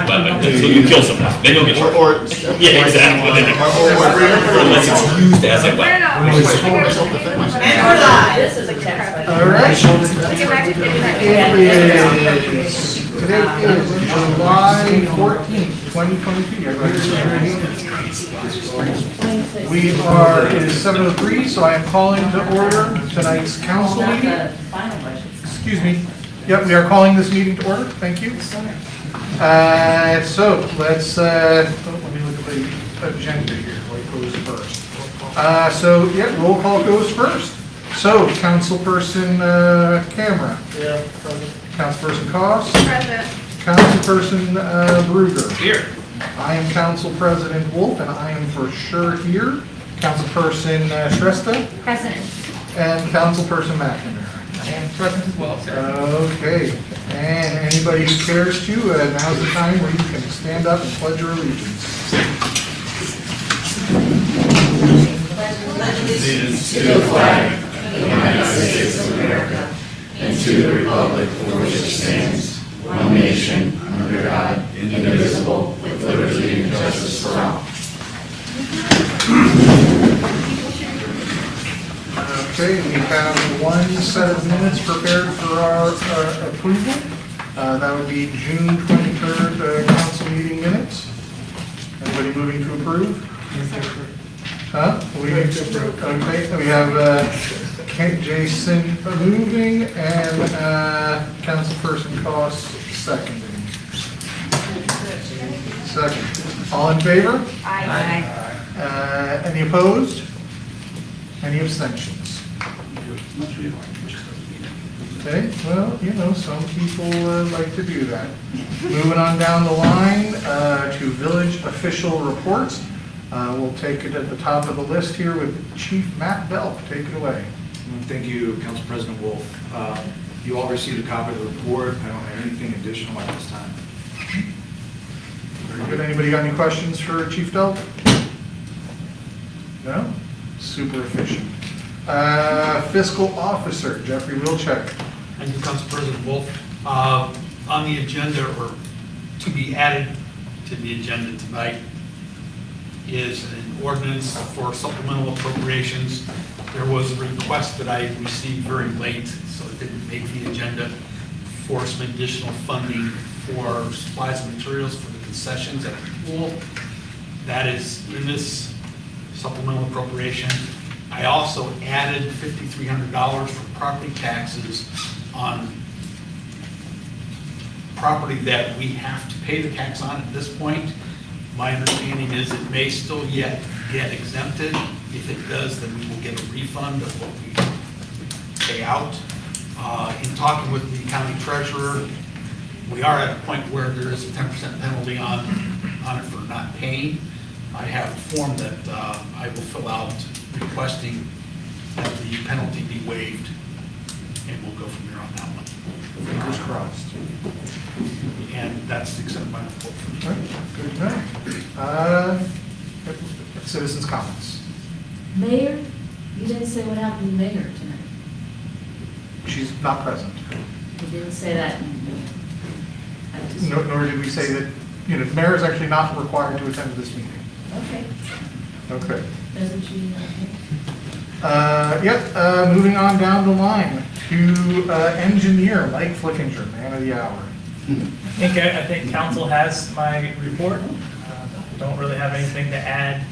but until you kill someone, then you'll get charged. Yeah, exactly. Unless it's used as a weapon. And we're live. This is a test. All right. Today is July 14th, 2022. We are, it is 7:03, so I am calling to order tonight's council meeting. Excuse me. Yep, we are calling this meeting to order. Thank you. So let's, let me look at the agenda here. What goes first? Roll call goes first. So, Councilperson Camera. Yeah, present. Councilperson Koss. Present. Councilperson Bruger. Here. I am Council President Wolf, and I am for sure here. Councilperson Shrestha. Present. And Councilperson McNamara. I am present as well, sir. Okay, and anybody who cares to, now's the time where you can stand up and pledge your allegiance. Allegiance to the flag of the United States of America and to the republic for which it stands, one nation, under God, indivisible, with liberty and justice for all. Okay, we have one set of minutes prepared for our approval. That would be June 23rd council meeting minutes. Anybody moving to approve? Huh? We need to approve. Okay, we have Jason moving and Councilperson Koss seconding. Second. All in favor? Aye. Any opposed? Any abstentions? Okay, well, some people like to do that. Moving on down the line to village official reports. We'll take it at the top of the list here with Chief Matt Belk. Take it away. Thank you, Council President Wolf. You all received a copy of the report. I don't have anything additional at this time. Very good. Anybody got any questions for Chief Belk? No? Super efficient. Fiscal Officer Jeffrey Wilczek. Thank you, Council President Wolf. On the agenda, or to be added to the agenda tonight, is an ordinance for supplemental appropriations. There was a request that I received very late, so it didn't make the agenda, for some additional funding for supplies and materials for the concessions at the pool. That is in this supplemental appropriation. I also added $5,300 for property taxes on property that we have to pay the tax on at this point. My understanding is it may still yet get exempted. If it does, then we will get a refund of what we pay out. In talking with the county treasurer, we are at a point where there is a 10% penalty on it for not paying. I have a form that I will fill out requesting that the penalty be waived, and we'll go from there on that one. Fingers crossed. And that's accepted by the board. All right, good to know. Citizens' comments. Mayor, you didn't say what happened to the mayor tonight. She's not present. You didn't say that. Nor did we say that, the mayor is actually not required to attend this meeting. Okay. Okay. Doesn't she? Moving on down the line to engineer Mike Flickinger, man of the hour. I think council has my report. Don't really have anything to add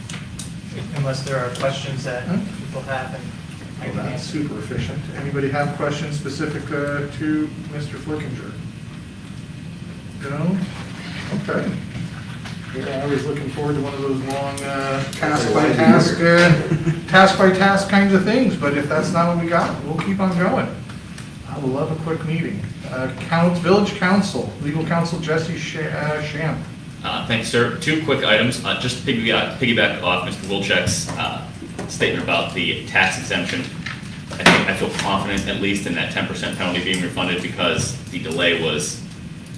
unless there are questions that people have, and I can That's answer. super efficient. Anybody have questions specific to Mr. Flickinger? No? Okay. Yeah, I was looking forward to one of those long task by task kinds of things, but if that's not what we got, we'll keep on going. I will love a quick meeting. Village Council, Legal Counsel Jesse Shamp. Thanks, sir. Two quick items. Just to piggyback off Mr. Wilczek's statement about the tax exemption. I feel confident, at least, in that 10% penalty being refunded, because the delay was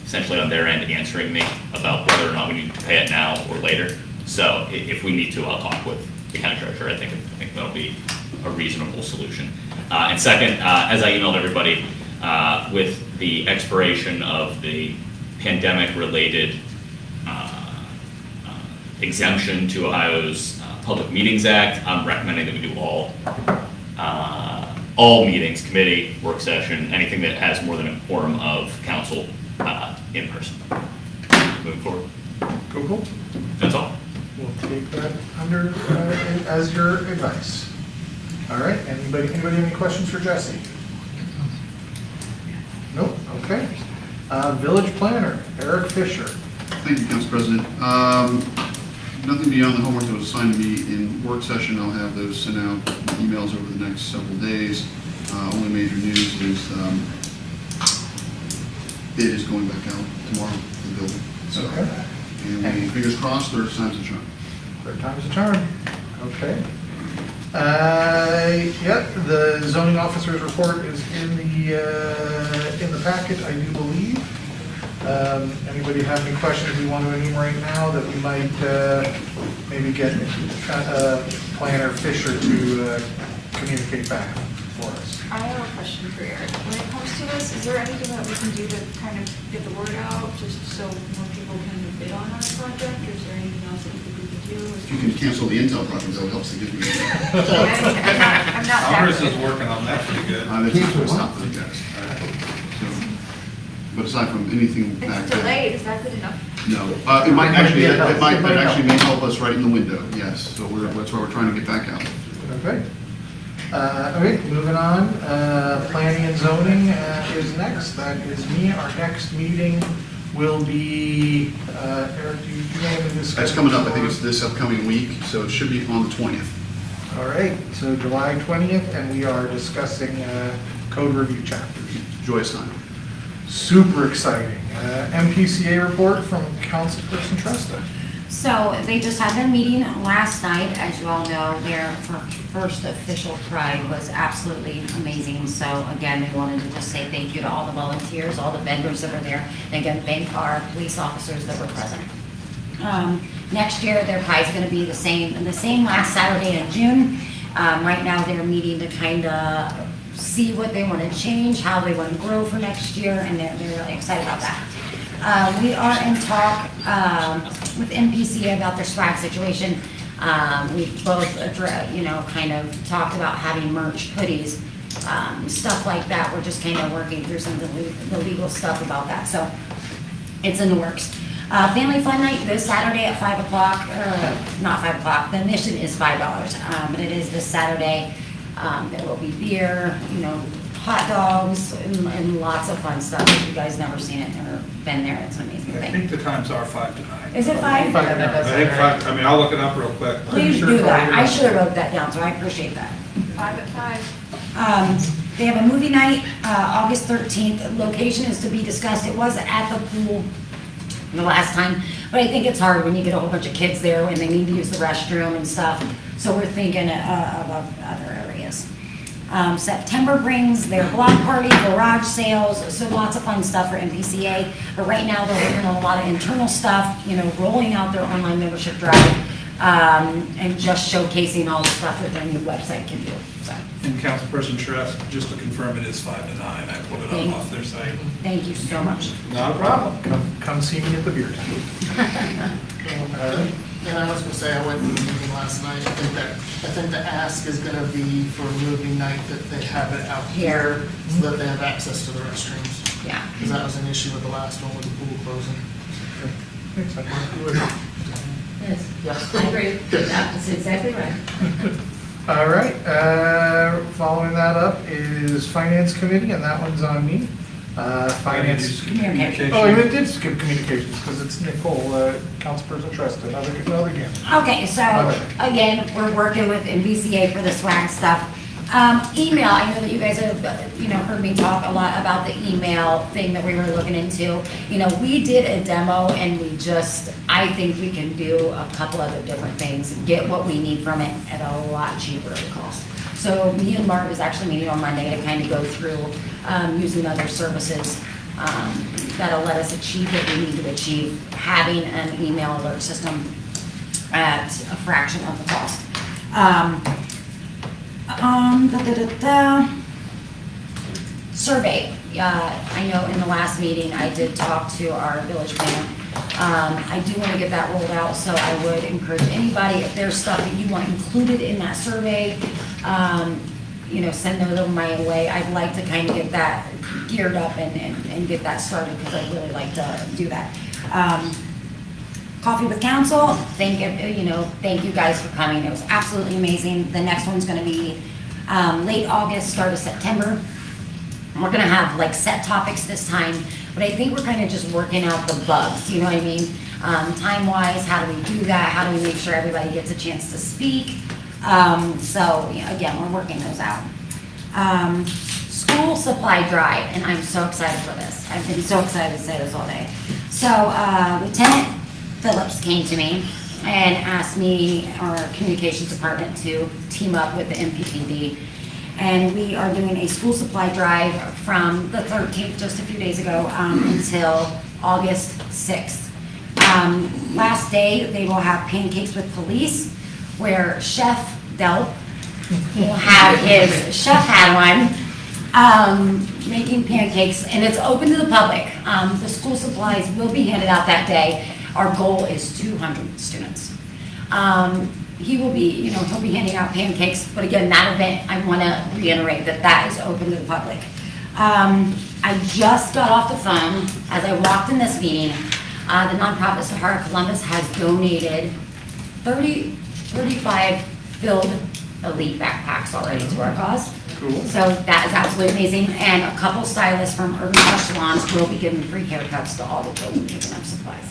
essentially on their end answering me about whether or not we need to pay it now or later. So if we need to, I'll talk with the county treasurer. I think that'll be a reasonable solution. And second, as I emailed everybody, with the expiration of the pandemic-related exemption to Ohio's Public Meetings Act. I'm recommending that we do all meetings, committee, work session, anything that has more than a quorum of council in person. Moving forward. Cool. That's all. We'll take that under, as your advice. All right, anybody have any questions for Jesse? Nope, okay. Village planner, Eric Fisher. Thank you, Council President. Nothing beyond the homework that was assigned to me in work session. I'll have those sent out in emails over the next several days. Only major news is bid is going back out tomorrow for the building. So, Okay. and we, fingers crossed, third time's a charm. Third time's a charm. Okay. Yep, the zoning officer's report is in the packet, I do believe. Anybody have any questions we want to enumerate now that we might maybe get Planner Fisher to communicate back for us? I have a question for Eric. When it comes to this, is there anything that we can do to kind of get the word out, just so more people can bid on our project? Or is there anything else that we could do? If you can cancel the Intel project, that would help significantly. I'm not that Congress is good. working on that pretty good. It's not for the guys. But aside from anything back It's there. delayed, is that good enough? No, it might actually, it actually may help us right in the window, yes. So that's why we're trying to get back out. Okay. Okay, moving on. Planning and zoning is next. That is me. Our next meeting will be, Eric, do you know when this? That's coming up, I think it's this upcoming week, so it should be on the 20th. All right, so July 20th, and we are discussing code review chapters. Joyous time. Super exciting. MPCA report from Councilperson Tresta. So they just had their meeting last night. As you all know, their first official Pride was absolutely amazing. So again, we wanted to just say thank you to all the volunteers, all the vendors that were there, and again, thank our police officers that were present. Next year, their Pride is going to be the same last Saturday in June. Right now, they're meeting to kind of see what they want to change, how they want to grow for next year, and they're really excited about that. We are in talk with MPCA about their swag situation. We both, kind of talked about having merch, hoodies, stuff like that. We're just kind of working through some of the legal stuff about that. So it's in the works. Family Fun Night this Saturday at 5 o'clock, not 5 o'clock, the admission is $5, but it is this Saturday. There will be beer, hot dogs, and lots of fun stuff. If you guys never seen it, never been there, it's an amazing I thing. think the times are 5 to 9. Is it 5? I think 5, I'll look it up real quick. Please do that. I should have wrote that down, so I appreciate that. 5 at 5. They have a movie night, August 13th. Location is to be discussed. It was at the pool the last time, but I think it's hard when you get a whole bunch of kids there and they need to use the restroom and stuff. So we're thinking of other areas. September brings their block party, garage sales, so lots of fun stuff for MPCA. But right now they're working on a lot of internal stuff, rolling out their online membership drive, and just showcasing all the stuff that their new website can do. So And Councilperson Trust, just to confirm, it is 5 to 9. I pulled it Thank- up off their site. thank you so much. Not a problem. Come see me at the beer tent. All right. And I was gonna say, I went to the meeting last night, I think the ask is gonna be for movie night that they have it out here so that they have access to the restrooms. Yeah. Because that was an issue with the last one with the pool closing. Thanks, Yes, I agree. That's exactly right. All right, following that up is Finance Committee, and that one's on me. Finance. Communication. Oh, I did skip communications because it's Nicole, Councilperson Trust, another game. Okay, so again, we're working with MVCA for the swag stuff. Email, I know that you guys have, heard me talk a lot about the email thing that we were looking into. We did a demo and I think we can do a couple other different things, get what we need from it at a lot cheaper cost. So me and Mark was actually meeting on Monday to kind of go through using other services that'll let us achieve what we need to achieve, having an email alert system at a fraction of the cost. Survey. I know in the last meeting, I did talk to our village planner. I do want to get that rolled out, so I would encourage anybody, if there's stuff that you want included in that survey, send those over my way. I'd like to kind of get that geared up and get that started, because I'd really like to do that. Coffee with Council, thank you guys for coming. It was absolutely amazing. The next one's gonna be late August, start of September. We're gonna have like set topics this time, but I think we're kind of just working out the bugs, you know what I mean? Time-wise, how do we do that? How do we make sure everybody gets a chance to speak? Again, we're working those out. School supply drive, and I'm so excited for this. I've been so excited to say this all day. So Lieutenant Phillips came to me and asked me, our communications department, to team up with the MPPD. And we are doing a school supply drive from the 13th, just a few days ago, until August 6th. Last day, they will have pancakes with police, where Chef Delp will have his chef hat on, making pancakes, and it's open to the public. The school supplies will be handed out that day. Our goal is 200 students. He will be, he'll be handing out pancakes, but again, that event, I want to reiterate that is open to the public. I just got off the phone as I walked in this meeting. The nonprofit Sahara Columbus has donated 35 filled elite backpacks already to our cause. Cool. So that is absolutely amazing. And a couple stylists from Urban Fresh Salons will be giving free haircuts to all the children picking up supplies.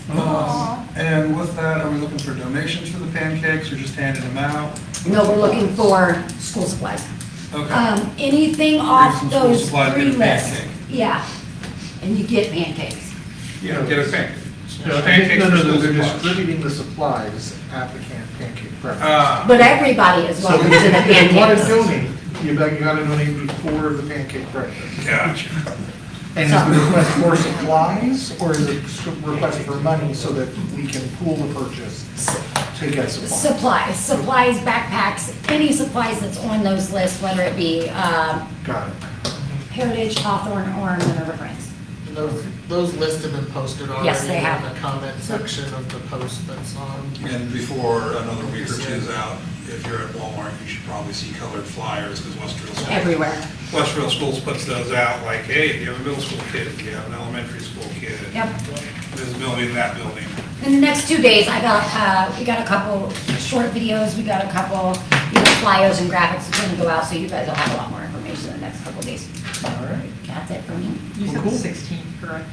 And with that, are we looking for donations for the pancakes or just handing them out? No, we're looking for school supplies. Okay. Anything off some school those supplies, three get a lists. pancake. Yeah, and you get pancakes. You don't get a pancake. No, Pancakes for school they're supplies. distributing the supplies at the pancake breakfast. But everybody is welcome to the If you want to pancakes. donate, you gotta donate before the pancake breakfast. Gotcha. And is the request for supplies, or is it a request for money so that we can pool the purchase to get supplies? Supplies, backpacks, any supplies that's on those lists, whether it be Got it. Heritage, Hawthorne, or Minerva Friends. Those lists have been posted already. Yes, they have. In the comment section of the post that's on. And before another week or two is out, if you're at Walmart, you should probably see colored flyers, because Everywhere. Westfield Schools puts those out, like, hey, if you have a middle school kid, if you have an elementary school kid. Yep. This building, that building. In the next 2 days, we got a couple short videos, we got a couple flyers and graphics that's gonna go out, so you guys will have a lot more information in the next couple days. All right. That's it for me. You said Cool. the 16th, correct?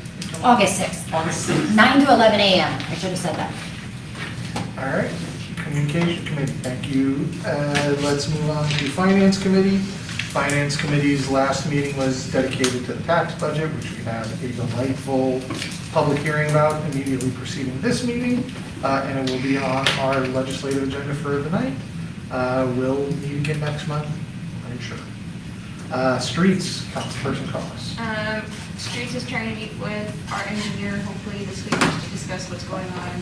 August 6th. 9 to 11 a.m. I should have said that. All right, Communication Committee, thank you. Let's move on to Finance Committee. Finance Committee's last meeting was dedicated to the tax budget, which we had a delightful public hearing about immediately preceding this meeting, and it will be on our legislative agenda for the night. We'll meet again next month, I'm sure. Streets, Councilperson Collis. Streets is trying to meet with our engineer, hopefully this week, just to discuss what's going on,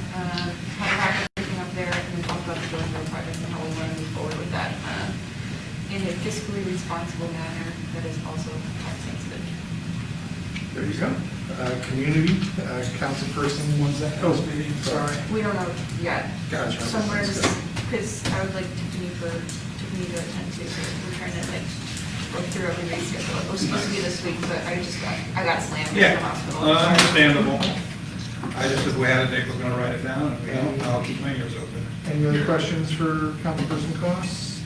how to wrap everything up there, and then talk about the Joint Road project and how we want to move forward with that in a fiscally responsible manner that is also tax sensitive. There you go. Community, Councilperson, sorry. We don't know yet. Gotcha. Somewhere, because I would like Tiffany to attend too, so we're trying to work through everybody's schedule. It was supposed to be this week, but I got slammed in the Yeah, hospital. understandable. I just, if we had a date, we're gonna write it down, if we don't, I'll keep my ears open. Any other questions for Councilperson Collis?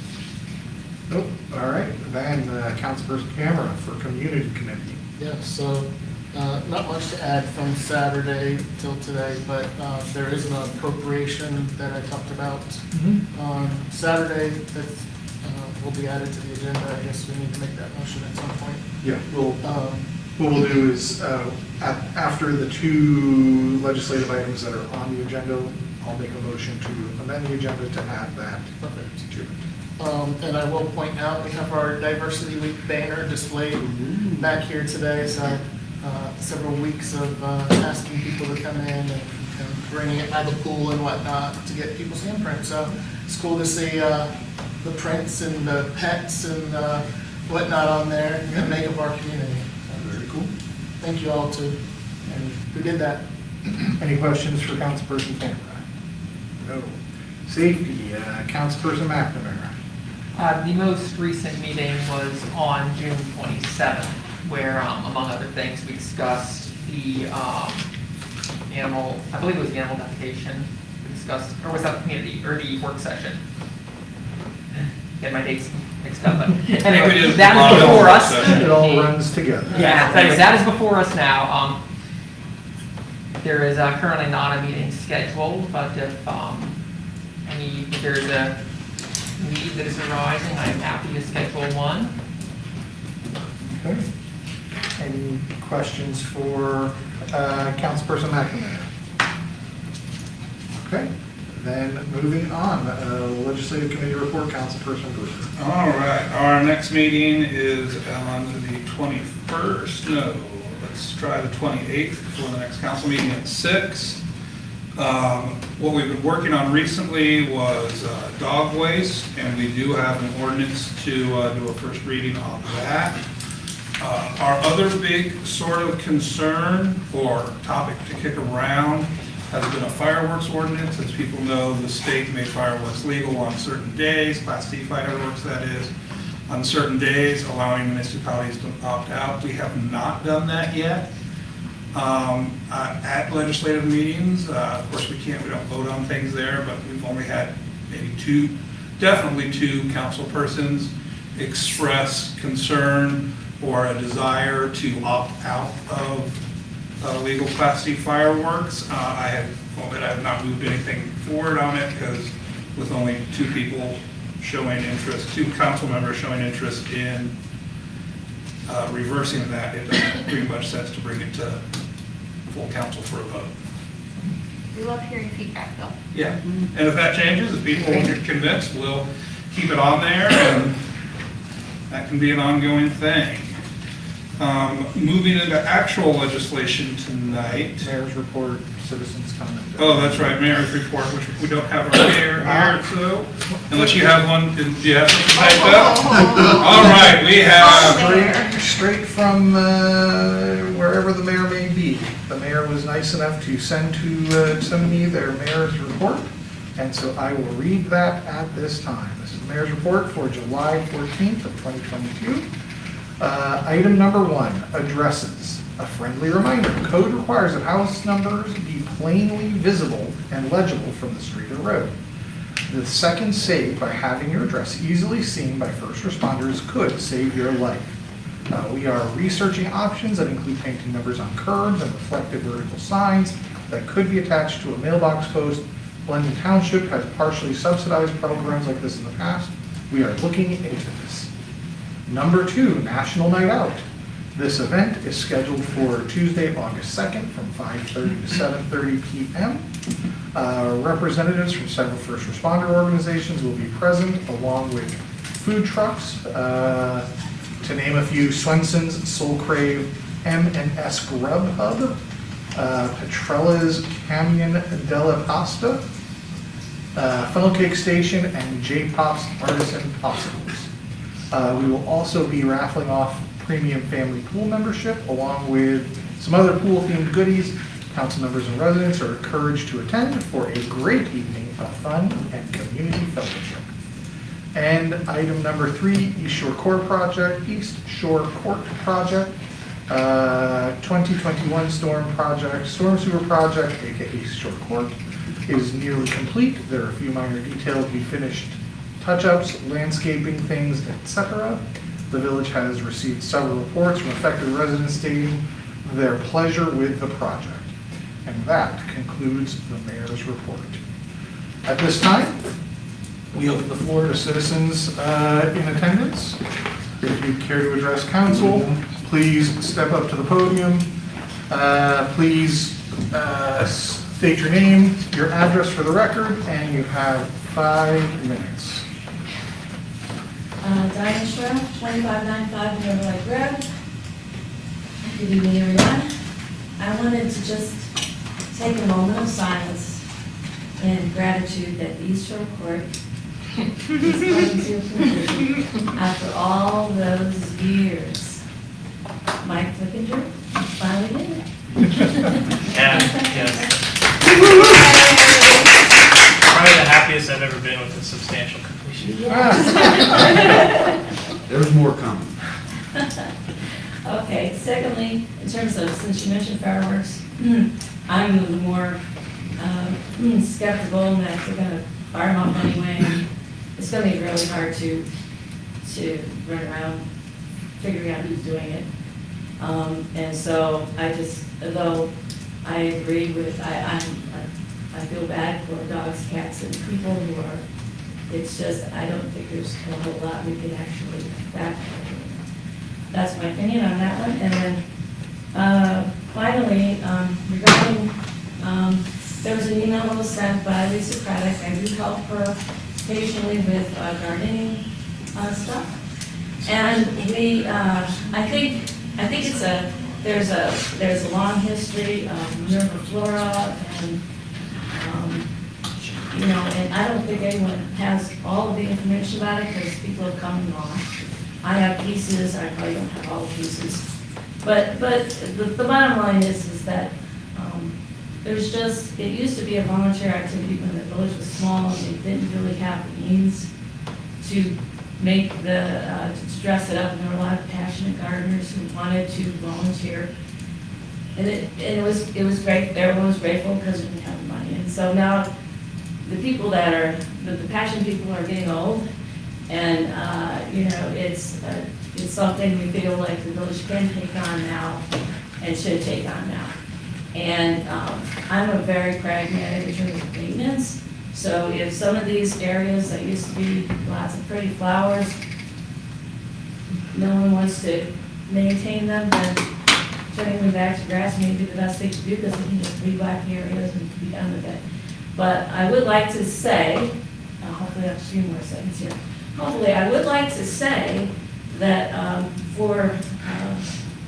Nope. All right, then Councilperson Camera for Community Committee. Yeah, so, not much to add from Saturday till today, but there is an appropriation that I talked about on Saturday that will be added to the agenda. I guess we need to make that motion at some point. Yeah, what we'll do is, after the two legislative items that are on the agenda, I'll make a motion to amend the agenda to add that Perfect. to it. And I will point out, we have our Diversity Week banner displayed back here today, so several weeks of asking people to come in and bringing it by the pool and whatnot to get people's handprints. So it's cool to see the prints and the pets and whatnot on there and make up our community. Very cool. Thank you all and who did that. Any questions for Councilperson Canada? No. Safety, Councilperson McNamara. The most recent meeting was on June 27th, where, among other things, we discussed the animal, I believe it was the animal defecation. We discussed, or was that the community, or the work session? Get my dates mixed up, but anyway, that is before us. It all runs together. Yeah, that is before us now. There is currently not a meeting scheduled, but if there's a need that is arising, I'm happy to schedule one. Okay. Any questions for Councilperson McNamara? Okay, then moving on, Legislative Committee Report, Councilperson Brewer. All right, our next meeting is on the 21st, no, let's try the 28th before the next council meeting at 6. What we've been working on recently was dog waste, and we do have an ordinance to do a first reading on that. Our other big sort of concern or topic to kick around has been a fireworks ordinance. As people know, the state made fireworks legal on certain days, Class D fireworks that is, on certain days, allowing municipalities to opt out. We have not done that yet. At legislative meetings, of course we don't vote on things there, but we've only had maybe definitely two council persons express concern or a desire to opt out of legal Class C fireworks. I have not moved anything forward on it because with only two people showing interest, two council members showing interest in reversing that, it doesn't make much sense to bring it to full council for a vote. We love hearing feedback, though. Yeah, and if that changes, if people get convinced, we'll keep it on there, and that can be an ongoing thing. Moving into actual legislation tonight. Mayor's report, citizens comment. Oh, that's right, mayor's report, which we don't have our mayor here, so, unless you have one, do you have something typed up? All right, we have, Straight from wherever the mayor may be. The mayor was nice enough to send me their mayor's report, and so I will read that at this time. This is the mayor's report for July 14th of 2022. Item number 1, addresses. A friendly reminder, code requires that house numbers be plainly visible and legible from the street or road. The second save by having your address easily seen by first responders could save your life. We are researching options that include painting numbers on curbs and reflective vertical signs that could be attached to a mailbox post. Blendon Township has partially subsidized programs like this in the past. We are looking into this. Number 2, National Night Out. This event is scheduled for Tuesday, August 2nd from 5:30 to 7:30 p.m. Representatives from several first responder organizations will be present along with food trucks. To name a few, Swenson's, Soul Crave, M&S Grub Hub, Petrella's Camion della Pasta, Funnel Cake Station, and J-Pop's Artisan Popsicles. We will also be raffling off premium family pool membership along with some other pool-themed goodies. Council members and residents are encouraged to attend for a great evening of fun and community fellowship. And item number 3, East Shore Court Project, 2021 storm sewer project, aka East Shore Court, is nearly complete. There are a few minor details to be finished, touch-ups, landscaping things, etc. The village has received several reports from affected residents stating their pleasure with the project. And that concludes the mayor's report. At this time, we open the floor to citizens in attendance. If you care to address council, please step up to the podium. Please state your name, your address for the record, and you have 5 minutes. Diana Schroeder, 2595 River Lake Road. Good evening, everyone. I wanted to just take a moment of silence and gratitude that East Shore Court is coming to fruition after all those years. Mike Flickinger finally did it. And, yes, probably the happiest I've ever been with a substantial completion. There's more coming. Okay, secondly, in terms of, since you mentioned fireworks, I'm a little more skeptical that they're gonna fire them off anyway. It's gonna be really hard to run around figuring out who's doing it. And so I just, although I agree with, I feel bad for dogs, cats, and people who are, it's just, I don't think there's a whole lot we can actually back. That's my opinion on that one. And then finally, regarding, there was an email that was sent by Lisa Craddock. I do help her occasionally with gardening stuff. And we, I think it's there's a long history of Minerva flora and, you know, and I don't think anyone has all of the information about it because people have come and gone. I have pieces, I probably don't have all the pieces. But the bottom line is that there's just, it used to be a volunteer activity when the village was small and they didn't really have the means to make to dress it up, and there were a lot of passionate gardeners who wanted to volunteer. And it was great, everyone was grateful because we didn't have the money. And so now the people that are, the passionate people are getting old, and you know, it's something we feel like the village can take on now and should take on now. And I'm a very pragmatic in terms of maintenance. So if some of these areas that used to be lots of pretty flowers, no one wants to maintain them, then turning them back to grass may be the best thing to do because we can just reblack the areas and be done with it. But I would like to say, hopefully I have a few more seconds here. Hopefully I would like to say that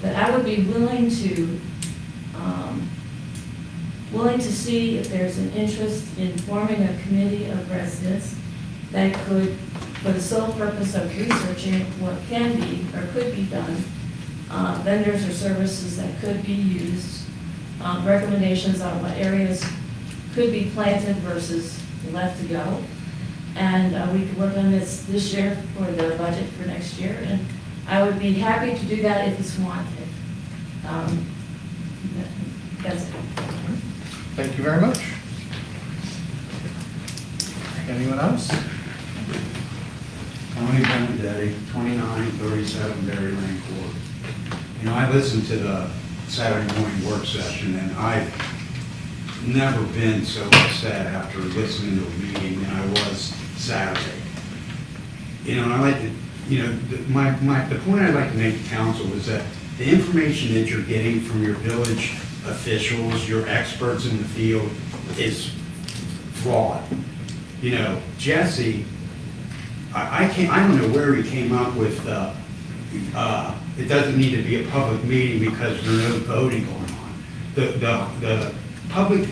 that I would be willing to see if there's an interest in forming a committee of residents that could, for the sole purpose of researching what can be or could be done, vendors or services that could be used, recommendations on what areas could be planted versus left to go. And we could work on this year for the budget for next year. And I would be happy to do that if it's wanted. That's it. Thank you very much. Anyone else? Tony Benedetti, 2937 Berry Lane Court. You know, I listened to the Saturday morning work session, and I've never been so upset after listening to a meeting than I was Saturday. You know, and I like to, you know, the point I'd like to make to council is that the information that you're getting from your village officials, your experts in the field, is flawed. You know, Jesse, I don't know where he came up with it doesn't need to be a public meeting because there's no voting going on. The public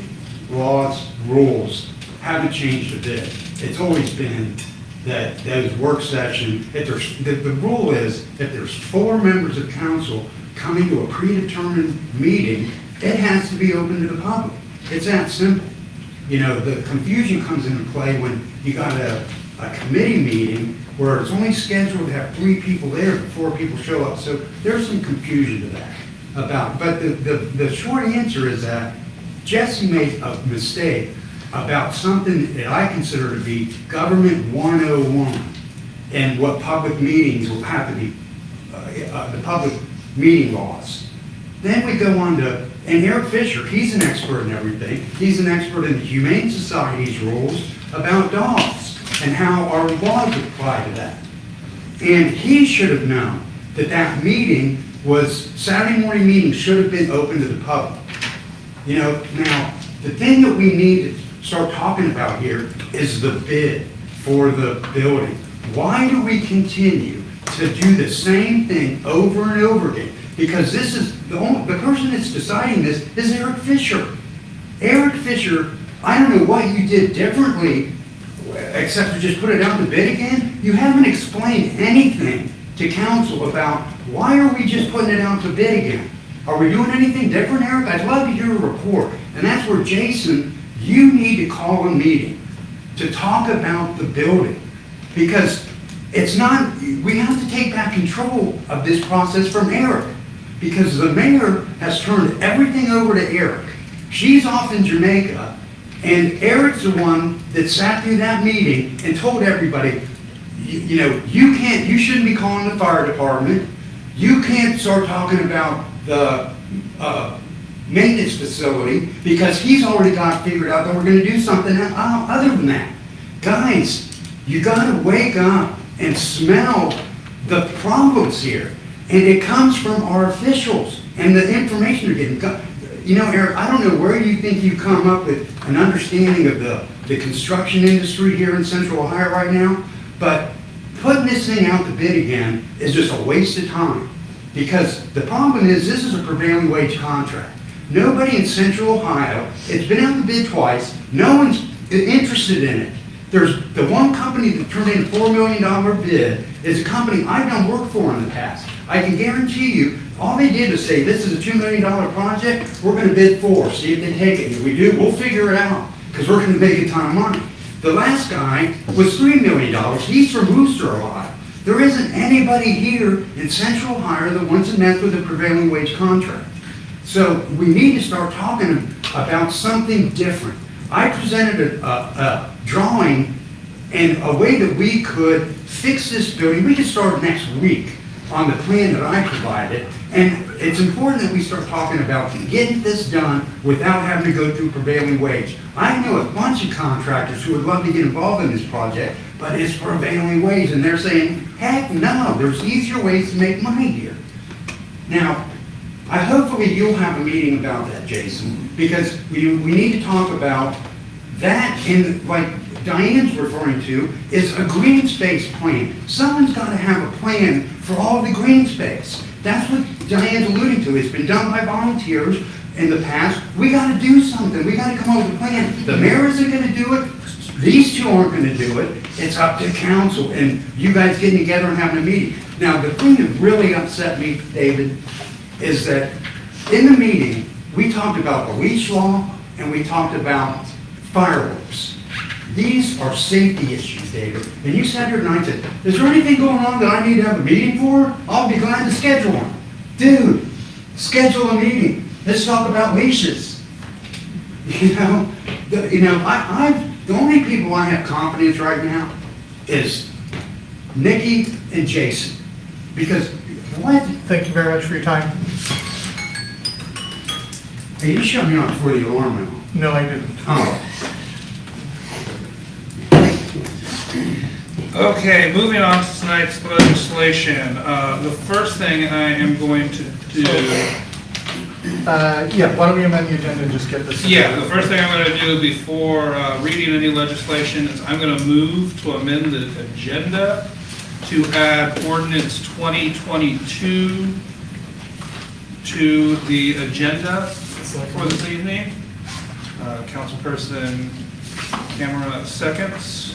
laws, rules haven't changed a bit. It's always been that those work sessions, the rule is if there's 4 members of council coming to a predetermined meeting, it has to be open to the public. It's that simple. You know, the confusion comes into play when you got a committee meeting where it's only scheduled to have 3 people there before people show up. So there's some confusion to that but the short answer is that Jesse made a mistake about something that I consider to be government 101 and what public meetings will have to be, the public meeting laws. Then we go on to, and Eric Fisher, he's an expert in everything. He's an expert in the Humane Society's rules about dogs and how our laws apply to that. And he should have known that that meeting Saturday morning meeting should have been open to the public. You know, now, the thing that we need to start talking about here is the bid for the building. Why do we continue to do the same thing over and over again? Because this is, the person that's deciding this is Eric Fisher. Eric Fisher, I don't know what you did differently, except to just put it out to bid again. You haven't explained anything to council about why are we just putting it out to bid again? Are we doing anything different, Eric? I'd love to hear a report. And that's where, Jason, you need to call a meeting to talk about the building. Because it's not, we have to take back control of this process from Eric. Because the mayor has turned everything over to Eric. She's off in Jamaica, and Eric's the one that sat through that meeting and told everybody, you know, you shouldn't be calling the fire department. You can't start talking about the maintenance facility because he's already got figured out that we're going to do something other than that. Guys, you got to wake up and smell the problems here. And it comes from our officials and the information they're getting. You know, Eric, I don't know where you think you come up with an understanding of the construction industry here in Central Ohio right now, but putting this thing out to bid again is just a waste of time. Because the problem is, this is a prevailing wage contract. Nobody in Central Ohio, it's been out to bid twice, no one's interested in it. There's the one company that turned in a $4 million bid is a company I've done work for in the past. I can guarantee you, all they did was say, this is a $2 million project, we're going to bid $4, see if they take it. If we do, we'll figure it out, because we're going to make a ton of money. The last guy was $3 million. He's from Worcester, Ohio. There isn't anybody here in Central Ohio that wants to mess with a prevailing wage contract. So we need to start talking about something different. I presented a drawing and a way that we could fix this building. We could start next week on the plan that I provided. And it's important that we start talking about getting this done without having to go through prevailing wage. I know a bunch of contractors who would love to get involved in this project, but it's prevailing wage, and they're saying, heck no, there's easier ways to make money here. Now, hopefully you'll have a meeting about that, Jason, because we need to talk about that, and like Diane's referring to, is a green space plan. Someone's got to have a plan for all the green space. That's what Diane's alluding to. It's been done by volunteers in the past. We got to do something. We got to come up with a plan. The mayor isn't going to do it. These two aren't going to do it. It's up to council and you guys getting together and having a meeting. Now, the thing that really upset me, David, is that in the meeting, we talked about the leash law and we talked about fireworks. These are safety issues, David. And you sat here tonight and said, is there anything going on that I need to have a meeting for? I'll be glad to schedule one. Dude, schedule a meeting. Let's talk about leashes. The only people I have confidence right now is Nikki and Jason. Because what? Thank you very much for your time. Hey, you shut me off before the alarm went off. No, I didn't. Oh. Okay, moving on to tonight's legislation. The first thing I am going to do... Yeah, why don't we amend the agenda and just get this? Yeah, the first thing I'm going to do before reading any legislation is I'm going to move to amend the agenda to add ordinance 2022 to the agenda for this evening. Councilperson Cameron seconds.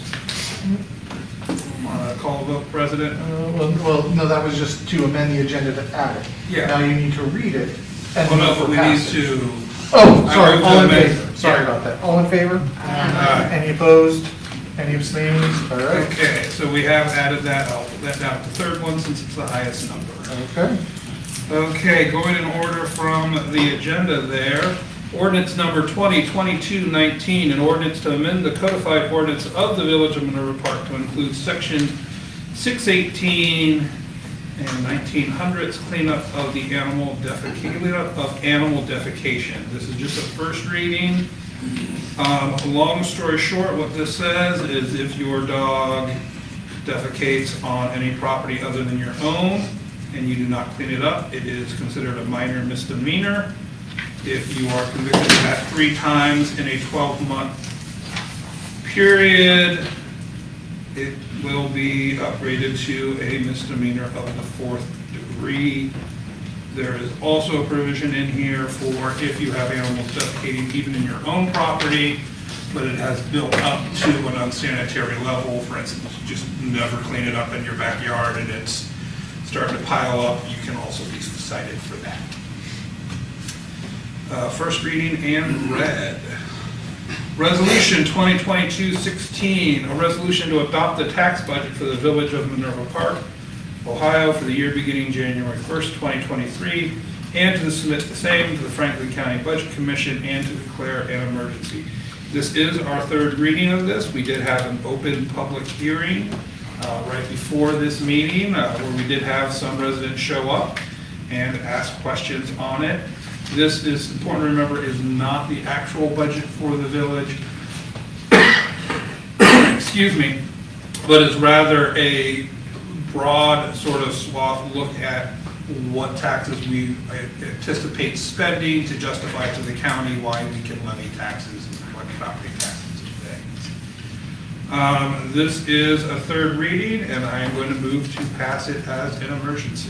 Call the vote, President. Well, no, that was just to amend the agenda to add it. Yeah. Now you need to read it. And Well, no, vote for but we need passage. to... Oh, I sorry, move to all in amend. favor. Sorry about that. All in favor? Aye. Any opposed? Any abstains? All right. Okay, so we have added that. I'll put that down to the third one since it's the highest number. Okay. Okay, going in order from the agenda there. Ordinance number 2022-19, an ordinance to amend the codified ordinance of the Village of Minerva Park to include section 618 and 1900's cleanup of the animal defecation. This is just a first reading. Long story short, what this says is if your dog defecates on any property other than your own and you do not clean it up, it is considered a minor misdemeanor. If you are convicted of that 3 times in a 12-month period, it will be upgraded to a misdemeanor of the 4th degree. There is also a provision in here for if you have animals defecating even in your own property, but it has built up to an unsanitary level. For instance, you just never clean it up in your backyard and it's starting to pile up, you can also be cited for that. First reading and read. Resolution 2022-16, a resolution to adopt the tax budget for the Village of Minerva Park, Ohio for the year beginning January 1st, 2023, and to submit the same to the Franklin County Budget Commission and to declare an emergency. This is our third reading of this. We did have an open public hearing right before this meeting where we did have some residents show up and ask questions on it. This is important to remember is not the actual budget for the village, excuse me, but is rather a broad sort of swath look at what taxes we anticipate spending to justify to the county why we can levy taxes and what property taxes today. This is a third reading, and I am going to move to pass it as an emergency.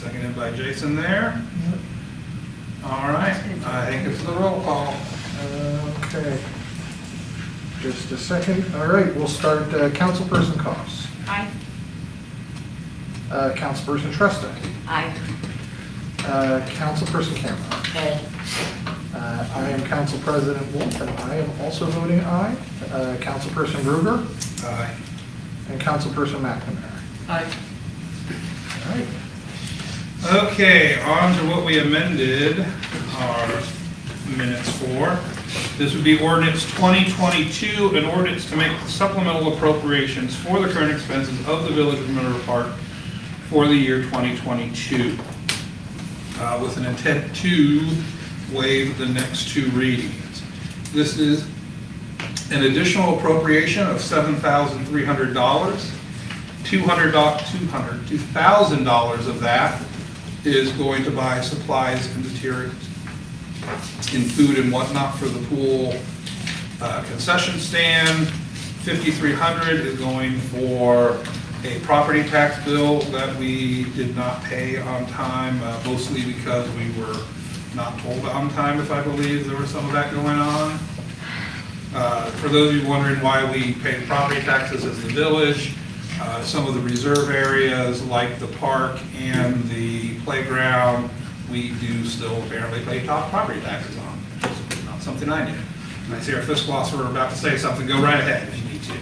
Seconded by Jason there. All right, I think it's the roll call. Okay. Just a second. All right, we'll start Councilperson Costs. Aye. Councilperson Tresta. Aye. Councilperson Cameron. I am Council President Wolf, and I am also voting aye. Councilperson Ruger. Aye. And Councilperson McNamara. Aye. All right. Okay, on to what we amended our minutes for. This would be ordinance 2022, an ordinance to make supplemental appropriations for the current expenses of the Village of Minerva Park for the year 2022, with an intent to waive the next two readings. This is an additional appropriation of $7,300. $2,000 of that is going to buy supplies and materials in food and whatnot for the pool concession stand. $5,300 is going for a property tax bill that we did not pay on time, mostly because we were not told on time, if I believe there was some of that going on. For those of you wondering why we pay property taxes as the village, some of the reserve areas like the park and the playground, we do still apparently pay top property taxes on. It's not something I do. And I see our fiscal officer about to say something. Go right ahead if you need to.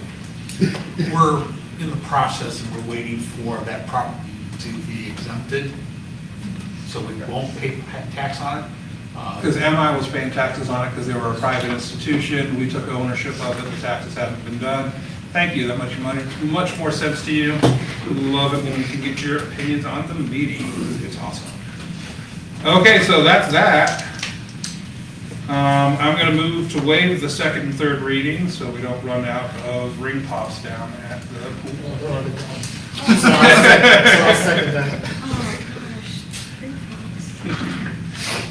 We're in the process and we're waiting for that property to be exempted, so we won't pay tax on it. Because MI was paying taxes on it because they were a private institution. We took ownership of it. The taxes haven't been done. Thank you. That much more sense to you. Love it when we can get your opinions on the meeting. It's awesome. Okay, so that's that. I'm going to move to waive the second and third reading so we don't run out of ring pops down at the pool. So I'll second that.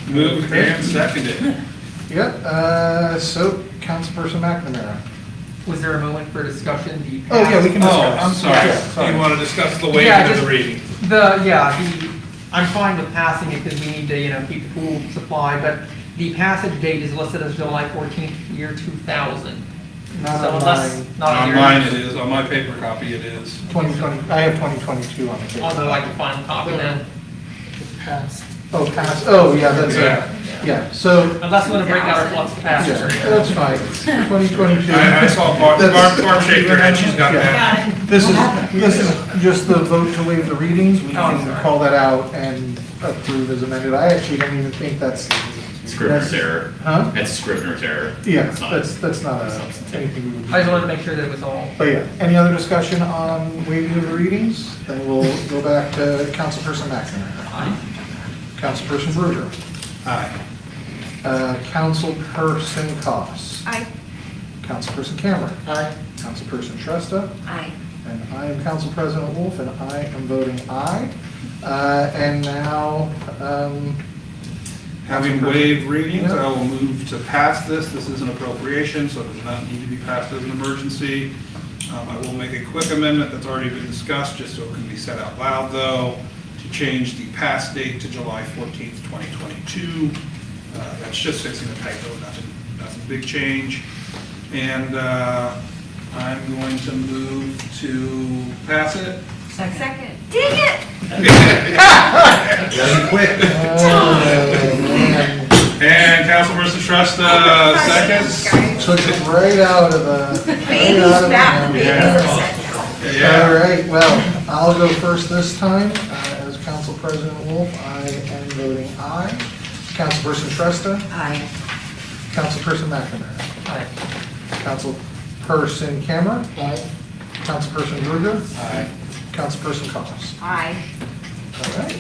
Moved and seconded. Yep, so Councilperson McNamara. Was there a moment for discussion? The Oh, yeah, we can discuss. Oh, I'm sorry. Yeah, sorry. You want to discuss the waiving Yeah, of just the reading? I'm fine with passing it because we need to, keep the pool supplied, but the passage date is listed as July 14th, year 2000. Not So on unless- mine. not on On yours. mine it is, on my paper copy it is. 2020, I have 2022 on the paper. On the final copy then, Passed. Oh, pass, oh, yeah, that's Yeah. yeah, so, unless you want to break out our flux yeah, capacitor. that's fine. 2022. I saw Barb shake her head, she's got Yeah. that. This is just the vote to waive the readings. We Oh, can sorry. call that out and approve as amended. I actually don't even think that's, Scrivener's error. huh? That's Scrivener's error. Yeah, It's not- that's not anything we would. I just wanted to make sure that it was all. But yeah, any other discussion on waiving of the readings? Then we'll go back to Councilperson McNamara. Aye. Councilperson Bruder. Aye. Councilperson Koss. Aye. Councilperson Cameron. Aye. Councilperson Tresta. Aye. And I am Council President Wolf, and I am voting aye. And now, Having waived readings, I will move to pass this. This is an appropriation, so it does not need to be passed as an emergency. I will make a quick amendment that's already been discussed, just so it can be said out loud, though, to change the pass date to July 14th, 2022. That's just fixing a typo, nothing big change. And I'm going to move to pass it. Second. Second. Dang it! Gotta be quick. And Councilperson Shrestha, seconds. Took it right out of the. Baby's back, baby's Yeah. All right, well, I'll go first this time. As Council President Wolf, I am voting aye. Councilperson Shrestha, Aye. Councilperson McNamara, Aye. Councilperson Camera, Aye. Councilperson Gruger, Aye. Councilperson Collins. Aye. All right.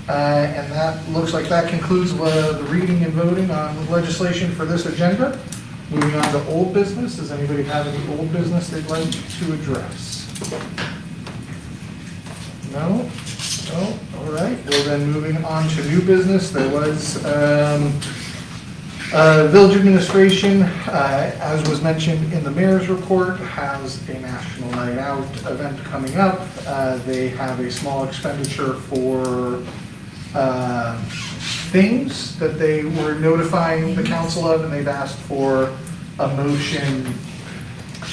And that, looks like that concludes the reading and voting on legislation for this agenda. Moving on to old business, does anybody have any old business they'd like to address? No? No? All right, well then, moving on to new business, there was, village administration, as was mentioned in the mayor's report, has a National Night Out event coming up. They have a small expenditure for things that they were notifying the council of, and they've asked for a motion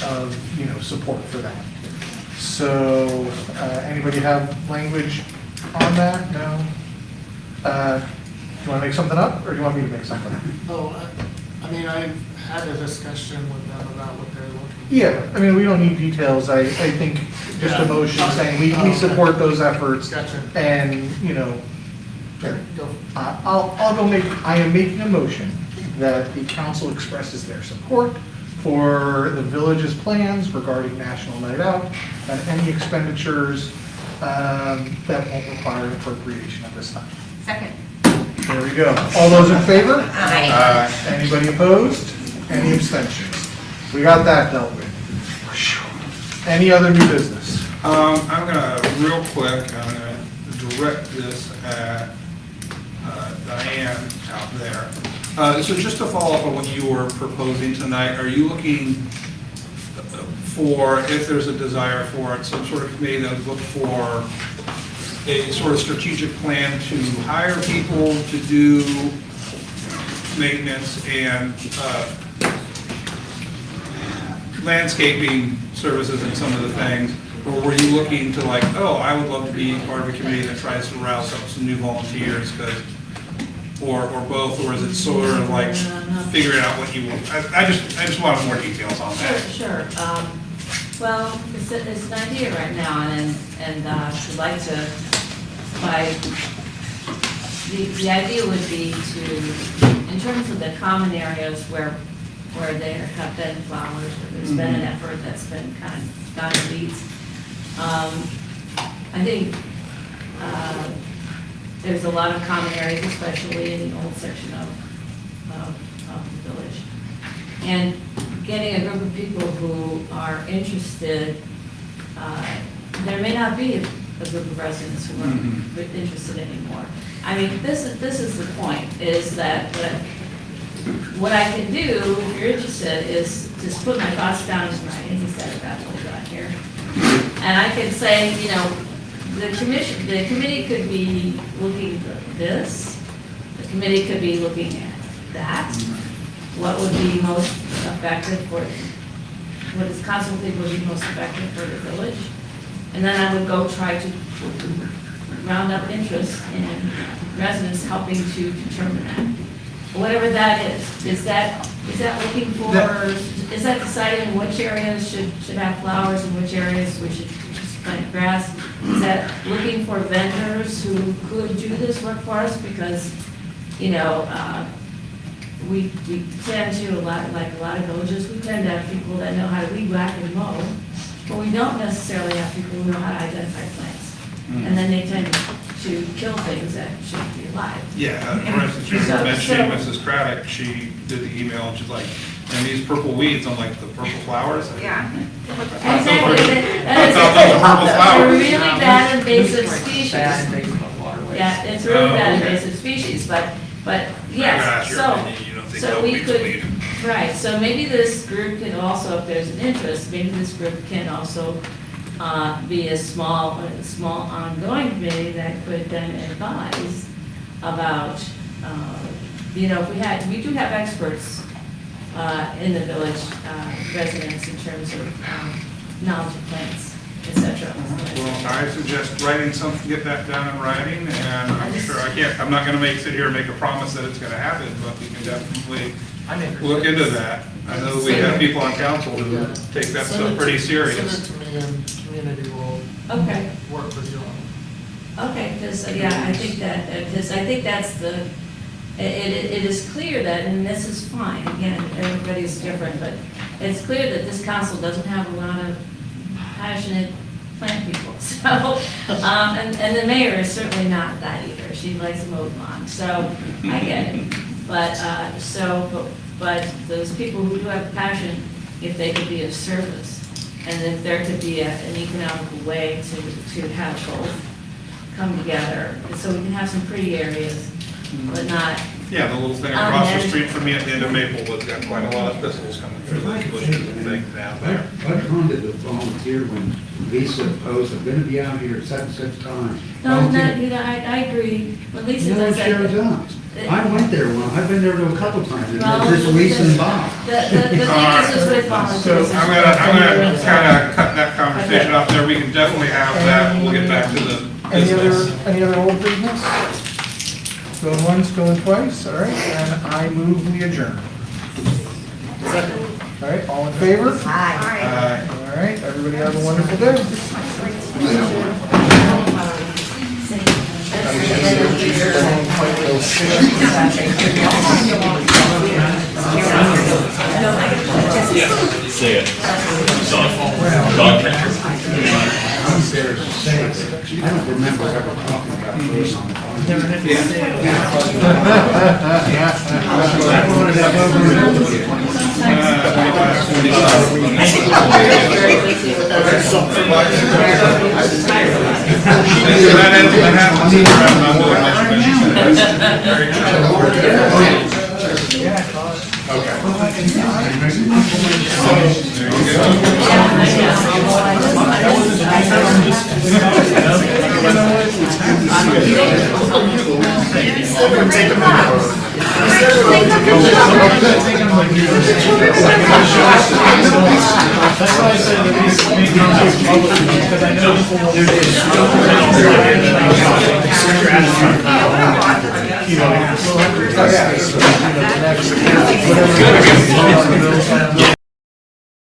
of, support for that. So, anybody have language on that? No? Do you want to make something up, or do you want me to make something up? Oh, I mean, I've had a discussion with them about what they're looking for. Yeah, I mean, we don't need details. I think just a motion saying we support those efforts. Gotcha. And, Sure, go. I'll go I am making a motion that the council expresses their support for the village's plans regarding National Night Out and any expenditures that won't require an appropriation at this time. Second. There we go. All those in favor? Aye. Anybody opposed? Any abstentions? We got that dealt with. Any other new business? I'm gonna, real quick, I'm gonna direct this at Diane out there. So just to follow up on what you were proposing tonight, are you looking for, if there's a desire for it, some sort of committee that would look for a sort of strategic plan to hire people to do maintenance and landscaping services and some of the things? Or were you looking to like, oh, I would love to be part of a committee that tries to rouse up some new volunteers, or both, or is it sort of like figuring out what you want? I just wanted more details on that. Sure. Well, it's an idea right now, and I'd like to, the idea would be to, in terms of the common areas where there have been flowers, where there's been an effort that's been kind of gone to weeds. I think there's a lot of common areas, especially in the old section of the village. And getting a group of people who are interested, there may not be a group of residents who aren't interested anymore. I mean, this is the point, is that what I can do, if you're interested, is just put my thoughts down in writing, instead of that what we got here. And I can say, the committee could be looking at this, the committee could be looking at that. What would be most effective what is council think would be most effective for the village? And then I would go try to round up interest in residents helping to determine that. Whatever that is that looking for, is that deciding which areas should have flowers and which areas we should just plant grass? Is that looking for vendors who could do this work for us? Because, we tend to, like a lot of villages, we tend to have people that know how to weed whack and mow, but we don't necessarily have people who know how to identify plants. And then they tend to kill things that shouldn't be alive. Yeah, for instance, you were mentioning Mrs. Craddock, she did the email, and she's like, and these purple weeds, I'm like, the purple flowers? Yeah. Exactly. I thought those were purple They're flowers. really bad invasive species. Bad invasive waterways. Yeah, it's really bad okay. invasive species, but yes, Your opinion, you don't think so they'll we be could, deleted. right, so maybe this group can also, if there's an interest, maybe this group can also be a small ongoing committee that could then advise about, we do have experts in the village residents in terms of knowledge of plants. et cetera. Well, I suggest writing something, get that done in writing, and I'm sure I'm not gonna sit here and make a promise that it's gonna happen, but we can definitely I'm interested. look into that. I know we have people on council who take that stuff pretty serious. Send it to me and community will Okay. work with you on it. Okay, because, yeah, I think that, because I think that's the, it is clear that, and this is fine, again, everybody's different, but it's clear that this council doesn't have a lot of passionate plant people, so, and the mayor is certainly not that either, she likes to mow the lawn, so, I get it. But, but those people who do have passion, if they could be of service, and if there could be an economical way to have both come together, so we can have some pretty areas, but not. Yeah, the little thing across the street from me at the end of Maplewood's got quite a lot of thistles coming through those bushes and things down there. What wanted to volunteer when Lisa opposed, I'm gonna be out here 7 times. No, Volunteer. I agree, but Lisa No, does it that. shows up. I went there one, I've been there a couple times, and Well, it's just Lisa and Bob. The thing is with volunteers. I'm gonna kind of cut that conversation off there. We can definitely have that. We'll get back to the business. Any other old business? Going once, going twice, all right, and I move we adjourn. All right, all in favor? Hi. All right, everybody have a wonderful day. Say it. Dog catcher. I don't remember ever talking about this on the phone. I wanted to have That's why I said that these meetings are public, because I know people will. Yeah.